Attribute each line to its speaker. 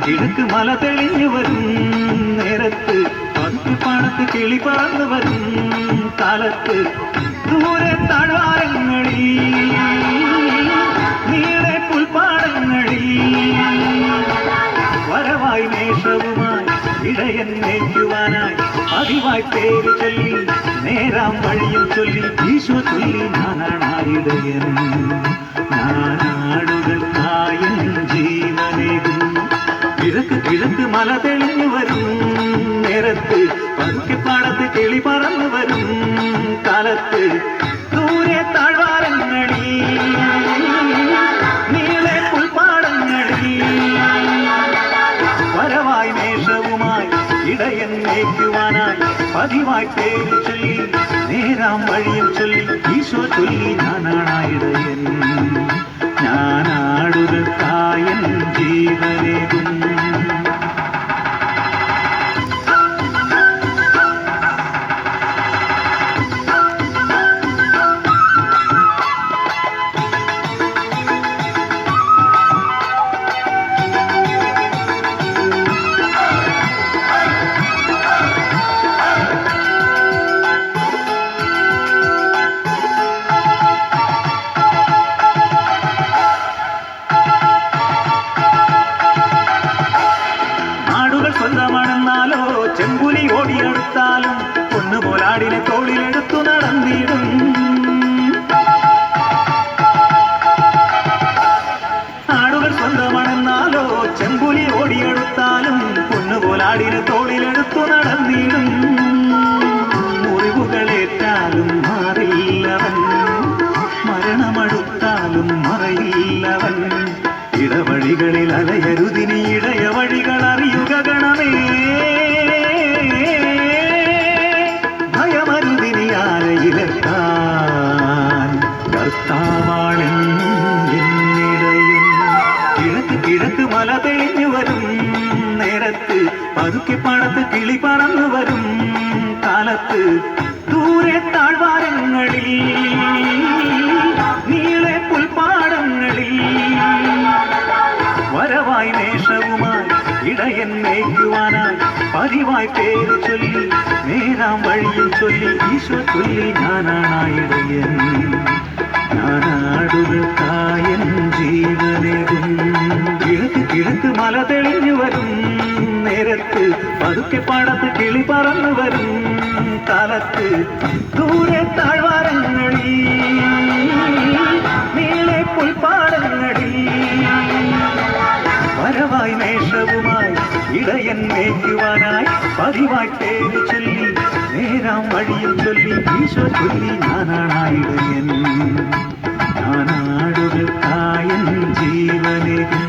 Speaker 1: കിഴക്ക് മല തെളിഞ്ഞു വരും നേരത്ത് പത്തുപാടത്ത് കിളി പറന്നു വരും കാലത്ത് ദൂരെ താഴ്വാരങ്ങളിൽ നീളെ പുൽപ്പാടങ്ങളിൽ വരവായി മേഷവുമായി ഇടയൻ മേയ്ക്കുവാനായി പതിവായി പേര് ചൊല്ലി നേരാം വഴിയും ചൊല്ലി ഈശോ ചൊല്ലി ഞാനായിടയൻ ഞാനാടുകൾക്കായൻ ജീവനേകും കിഴക്ക് കിഴക്ക് മല തെളിഞ്ഞു വരും നേരത്ത് പതുക്കെപ്പാടത്ത് കിളി പറന്നു വരും കാലത്ത് ദൂരെ താഴ്വാരങ്ങളിൽ നീളെ പുൽപ്പാടങ്ങളിൽ വരവായി മേഷവുമായി ഇടയൻ മേയ്ക്കുവാനായി പതിവായി പേര് ചൊല്ലി നേരാം വഴിയും ചൊല്ലി ഈശോ ചൊല്ലി ഞാനായിടയൻ ഞാനാടുകൾക്കായൻ ജീവനേകും സ്വന്തമാണെന്നാലോ ചെമ്പുലി ഓടിയെടുത്താലും പൊന്നുപോലാടിനെ തോളിലെടുത്തു നടന്നിടും ആടുകൾ സ്വന്തമാണെന്നാലോ ചെമ്പുലി ഓടിയെടുത്താലും പൊന്നുപോലാടിനെ തോളിലെടുത്തു നടന്നിടും മുറിവുകളേറ്റാലും മാറില്ലവൻ മരണമടുത്താലും മറയില്ലവൻ ഇടവഴികളിൽ അലയരുതിനി ഇടയ വഴികൾ അറിയുക ഗണമേ ഭയമരുതിനി ആലയിലെത്താൻ കർത്താവാണെന്നും എന്നിടയൻ കിഴക്ക് കിഴക്ക് മല തെളിഞ്ഞു വരും നേരത്ത് പതുക്കെപ്പാടത്ത് കിളി പറന്നു വരും കാലത്ത് ദൂരെ താഴ്വാരങ്ങളിൽ നീളെ പുൽപ്പാടങ്ങളിൽ വരവായി മേഷവുമായി ഇടയൻ മേയ്ക്കുവാനായി പതിവായി പേര് ചൊല്ലി നേരാം വഴിയിൽ ചൊല്ലി ഈശോ ചൊല്ലി ഞാനായിടയൻ ഞാനാടുകൾക്കായൻ ജീവനേകും കിഴക്ക് കിഴക്ക് മല തെളിഞ്ഞു വരും നേരത്ത് പതുക്കെപ്പാടത്ത് കിളി പറന്നു വരും കാലത്ത് ദൂരെ താഴ്വാരങ്ങളിൽ നീളെ പുൽപ്പാടങ്ങളിൽ വരവായി മേഷവുമായി ഇടയൻ മേയ്ക്കുവാനായി പതിവായി പേര് ചൊല്ലി നേരാം വഴിയും ചൊല്ലി ഈശോ ചൊല്ലി ഞാനായിടയൻ ഞാനാടുകൾക്കായൻ ജീവനേകും